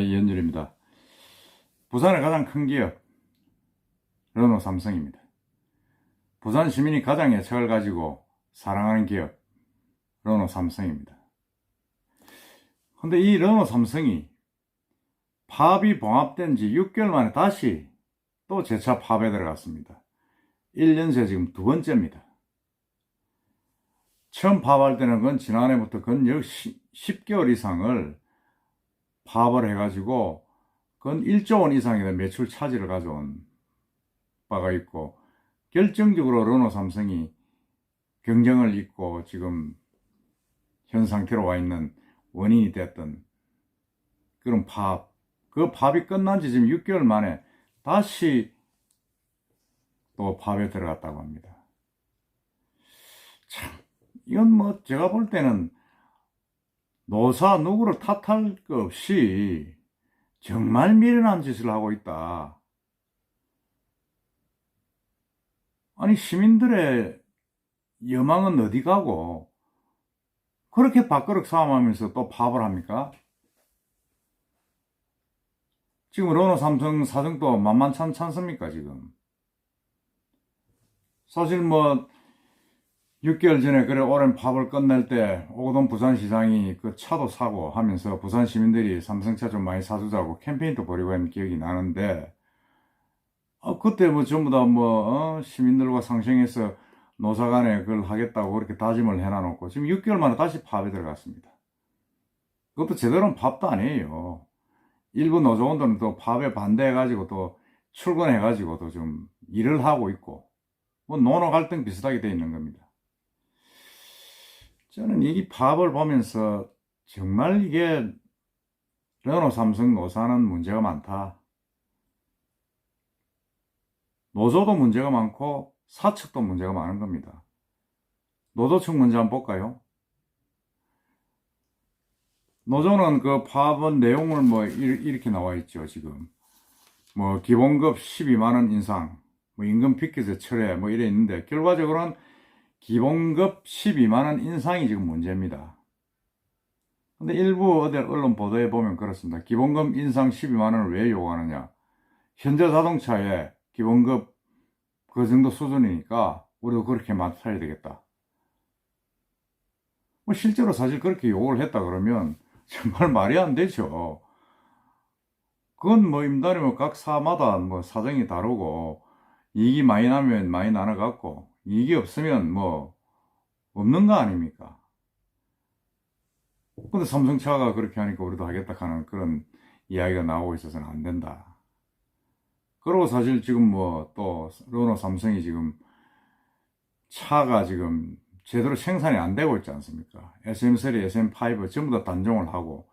네, 이현율입니다. 부산의 가장 큰 기업, 르노 삼성입니다. 부산 시민이 가장 애착을 가지고 사랑하는 기업, 르노 삼성입니다. 근데 이 르노 삼성이 파업이 봉합된 지 6개월 만에 다시 또 재차 파업에 들어갔습니다. 1년 새 지금 두 번째입니다. 처음 파업할 때는 그건 지난해부터 근 10개월 이상을 파업을 해가지고 그건 1조 원 이상의 매출 차질을 가져온 바가 있고, 결정적으로 르노 삼성이 경쟁을 잇고 지금 현 상태로 와 있는 원인이 됐던 그런 파업, 그 파업이 끝난 지 지금 6개월 만에 다시 또 파업에 들어갔다고 합니다. 참, 이건 뭐 제가 볼 때는 노사 누구를 탓할 것 없이 정말 미련한 짓을 하고 있다. 아니, 시민들의 여망은 어디 가고 그렇게 밥그릇 싸움하면서 또 파업을 합니까? 지금 르노 삼성 사정도 만만찮지 않습니까, 지금? 사실 뭐 6개월 전에 그래 오랜 파업을 끝낼 때 오거돈 부산시장이 그 차도 사고 하면서 부산 시민들이 삼성차 좀 많이 사주자고 캠페인도 벌이고 하는 기억이 나는데, 그때 뭐 전부 다 시민들과 상생해서 노사간에 그걸 하겠다고 그렇게 다짐을 해놔놓고 지금 6개월 만에 다시 파업에 들어갔습니다. 그것도 제대로는 파업도 아니에요. 일부 노조원들은 또 파업에 반대해가지고 또 출근해가지고 또 좀 일을 하고 있고, 뭐 노노 갈등 비슷하게 돼 있는 겁니다. 저는 이 파업을 보면서 정말 이게 르노 삼성 노사는 문제가 많다. 노조도 문제가 많고 사측도 문제가 많은 겁니다. 노조 측 문제 한번 볼까요? 노조는 그 파업은 내용을 뭐 이렇게 나와 있죠, 지금. 뭐 기본급 12만원 인상, 뭐 임금 피켓의 철회 뭐 이래 있는데, 결과적으로는 기본급 12만원 인상이 지금 문제입니다. 근데 일부 언론 보도에 보면 그렇습니다. 기본급 인상 12만원을 왜 요구하느냐? 현대 자동차에 기본급 그 정도 수준이니까 우리도 그렇게 맞춰야 되겠다. 뭐 실제로 사실 그렇게 요구를 했다 그러면 정말 말이 안 되죠. 그건 뭐 임단이 뭐 각 사마다 뭐 사정이 다르고, 이익이 많이 나면 많이 나눠갖고 이익이 없으면 뭐 없는 거 아닙니까? 근데 삼성차가 그렇게 하니까 우리도 하겠다 하는 그런 이야기가 나오고 있어서는 안 된다. 그리고 사실 지금 뭐 또 르노 삼성이 지금 차가 지금 제대로 생산이 안 되고 있지 않습니까? SM3, SM5 전부 다 단종을 하고,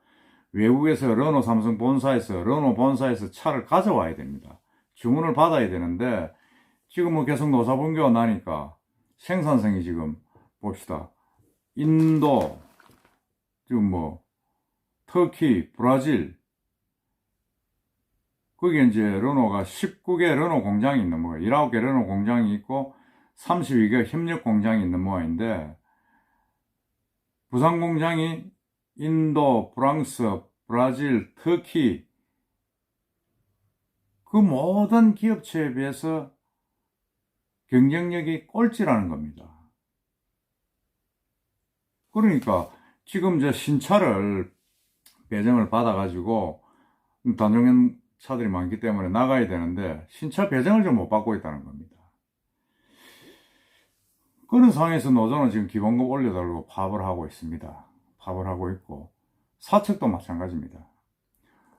외국에서 르노 삼성 본사에서, 르노 본사에서 차를 가져와야 됩니다. 주문을 받아야 되는데, 지금 뭐 계속 노사 분규가 나니까 생산성이 지금 봅시다. 인도, 지금 뭐, 터키, 브라질, 거기에 이제 르노가 19개 르노 공장이 있는 모양, 19개 르노 공장이 있고 32개 협력 공장이 있는 모양인데, 부산 공장이 인도, 프랑스, 브라질, 터키, 그 모든 기업체에 비해서 경쟁력이 꼴찌라는 겁니다. 그러니까 지금 이제 신차를 배정을 받아가지고 단종형 차들이 많기 때문에 나가야 되는데 신차 배정을 좀 못 받고 있다는 겁니다. 그런 상황에서 노조는 지금 기본급 올려달라고 파업을 하고 있습니다. 파업을 하고 있고, 사측도 마찬가지입니다.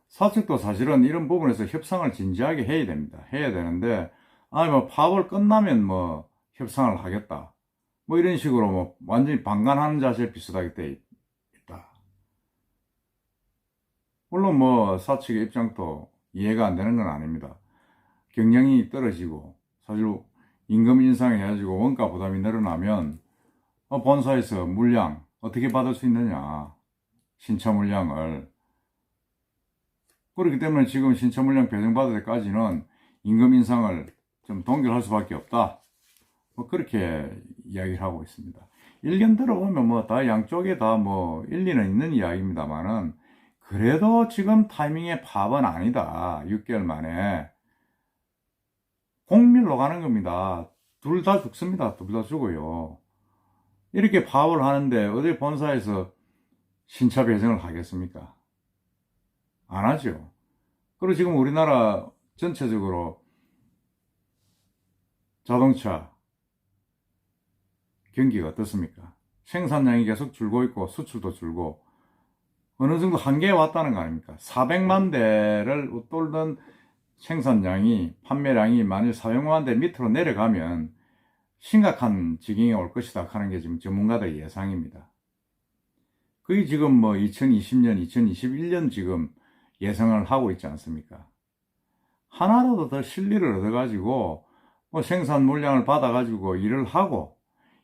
사측도 사실은 이런 부분에서 협상을 진지하게 해야 됩니다. 해야 되는데, 아니 뭐 파업을 끝나면 뭐 협상을 하겠다, 뭐 이런 식으로 뭐 완전히 방관하는 자세에 비슷하게 돼 있다. 물론 뭐 사측의 입장도 이해가 안 되는 건 아닙니다. 경쟁이 떨어지고 사실 임금 인상해가지고 원가 부담이 늘어나면 본사에서 물량 어떻게 받을 수 있느냐, 신차 물량을. 그렇기 때문에 지금 신차 물량 배정받을 때까지는 임금 인상을 좀 동결할 수밖에 없다, 뭐 그렇게 이야기를 하고 있습니다. 일견 들어보면 뭐 다 양쪽에 다 뭐 일리는 있는 이야기입니다만은, 그래도 지금 타이밍에 파업은 아니다. 6개월 만에. 공밀로 가는 겁니다. 둘 다 죽습니다. 둘 다 죽어요. 이렇게 파업을 하는데 어디 본사에서 신차 배정을 하겠습니까? 안 하죠. 그리고 지금 우리나라 전체적으로 자동차 경기가 어떻습니까? 생산량이 계속 줄고 있고 수출도 줄고 어느 정도 한계에 왔다는 거 아닙니까? 400만 대를 웃돌던 생산량이, 판매량이 만일 400만 대 밑으로 내려가면 심각한 지경이 올 것이다 하는 게 지금 전문가들의 예상입니다. 그게 지금 뭐 2020년, 2021년 지금 예상을 하고 있지 않습니까? 하나라도 더 실리를 얻어가지고 뭐 생산 물량을 받아가지고 일을 하고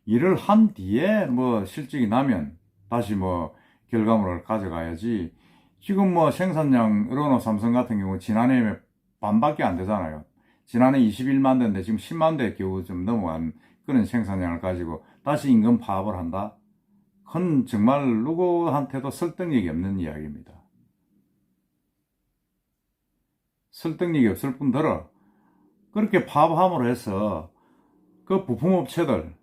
일을 한 뒤에 뭐 실적이 나면 다시 뭐 결과물을 가져가야지. 지금 뭐 생산량 르노 삼성 같은 경우 지난해 반밖에 안 되잖아요. 지난해 21만 대인데 지금 10만 대 겨우 좀 넘어간 그런 생산량을 가지고 다시 임금 파업을 한다? 그건 정말 누구한테도 설득력이 없는 이야기입니다. 설득력이 없을 뿐더러 그렇게 파업함으로 해서 그 부품업체들,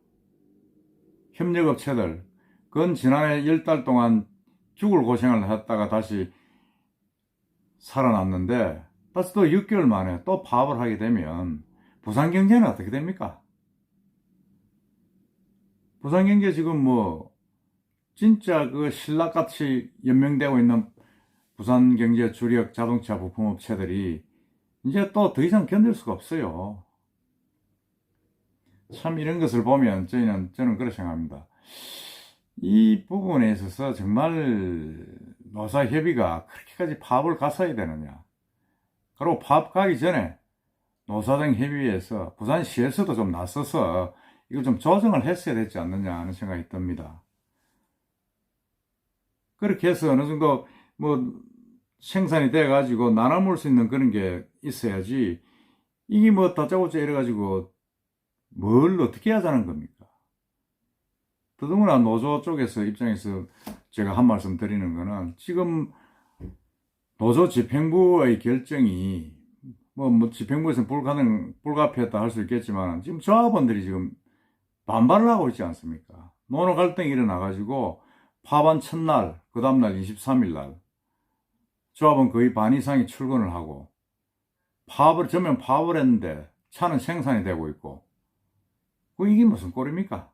협력업체들, 그건 지난해 10달 동안 죽을 고생을 했다가 다시 살아났는데 다시 또 6개월 만에 또 파업을 하게 되면 부산경제는 어떻게 됩니까? 부산경제 지금 뭐 진짜 그 신락같이 연명되고 있는 부산경제 주력 자동차 부품업체들이 이제 또 더 이상 견딜 수가 없어요. 참 이런 것을 보면 저는 그렇게 생각합니다. 이 부분에 있어서 정말 노사협의가 그렇게까지 파업을 갔어야 되느냐. 그리고 파업 가기 전에 노사당 협의회에서 부산시에서도 좀 나서서 이걸 좀 조정을 했어야 되지 않느냐 하는 생각이 듭니다. 그렇게 해서 어느 정도 뭐 생산이 돼가지고 나눠먹을 수 있는 그런 게 있어야지 이게 뭐 다짜고짜 이래가지고 뭘 어떻게 하자는 겁니까? 더더구나 노조 쪽에서 입장에서 제가 한 말씀 드리는 거는 지금 노조 집행부의 결정이 뭐 집행부에서는 불가피했다 할 수 있겠지만 지금 조합원들이 지금 반발을 하고 있지 않습니까? 노노 갈등이 일어나가지고 파반 첫날, 그 다음날 23일날 조합원 거의 반 이상이 출근을 하고 전면 파업을 했는데 차는 생산이 되고 있고 이게 무슨 꼴입니까?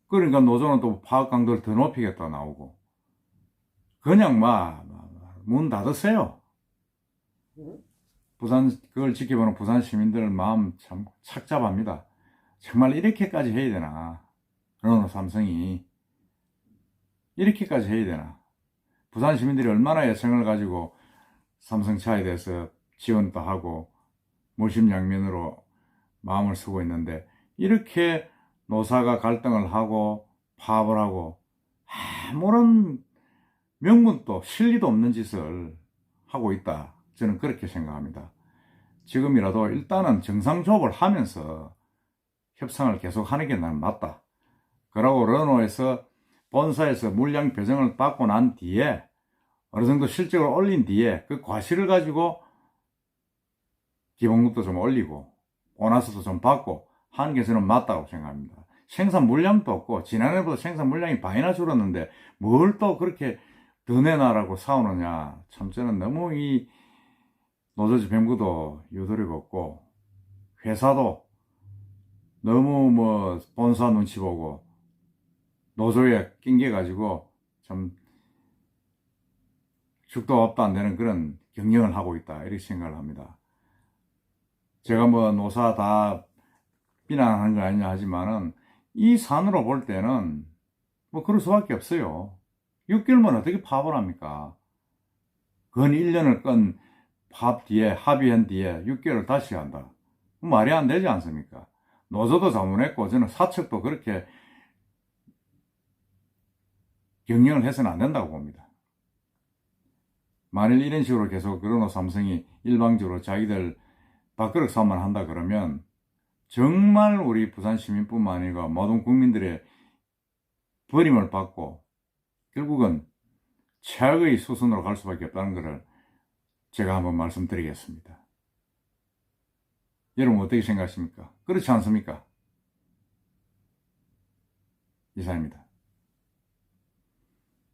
그러니까 노조는 또 파업 강도를 더 높이겠다 나오고 그냥 문 닫으세요. 그걸 지켜보는 부산 시민들 마음 참 착잡합니다. 정말 이렇게까지 해야 되나? 르노 삼성이 이렇게까지 해야 되나? 부산 시민들이 얼마나 애정을 가지고 삼성차에 대해서 지원도 하고 물심양면으로 마음을 쓰고 있는데 이렇게 노사가 갈등을 하고 파업을 하고 아무런 명분도 실리도 없는 짓을 하고 있다. 저는 그렇게 생각합니다. 지금이라도 일단은 정상조업을 하면서 협상을 계속하는 게 난 맞다. 그러고 르노에서 본사에서 물량 배정을 받고 난 뒤에 어느 정도 실적을 올린 뒤에 그 과실을 가지고 기본급도 좀 올리고 보너스도 좀 받고 하는 게 저는 맞다고 생각합니다. 생산 물량도 없고 지난해보다 생산 물량이 반이나 줄었는데 뭘 또 그렇게 더 내놔라고 싸우느냐. 참 저는 너무 이 노조집행부도 유도리가 없고 회사도 너무 뭐 본사 눈치 보고 노조에 낑겨가지고 참 죽도 밥도 안 되는 그런 경영을 하고 있다 이렇게 생각을 합니다. 제가 뭐 노사 다 비난하는 거 아니냐 하지만은 이 산으로 볼 때는 뭐 그럴 수밖에 없어요. 6개월만 어떻게 파업을 합니까? 근 1년을 건 파업 뒤에 합의한 뒤에 6개월을 다시 한다. 말이 안 되지 않습니까? 노조도 자문했고 저는 사측도 그렇게 경영을 해서는 안 된다고 봅니다. 만일 이런 식으로 계속 르노 삼성이 일방적으로 자기들 밥그릇 싸움만 한다 그러면 정말 우리 부산 시민뿐만 아니라 모든 국민들의 버림을 받고 결국은 최악의 수순으로 갈 수밖에 없다는 것을 제가 한번 말씀드리겠습니다. 여러분 어떻게 생각하십니까? 그렇지 않습니까? 이상입니다.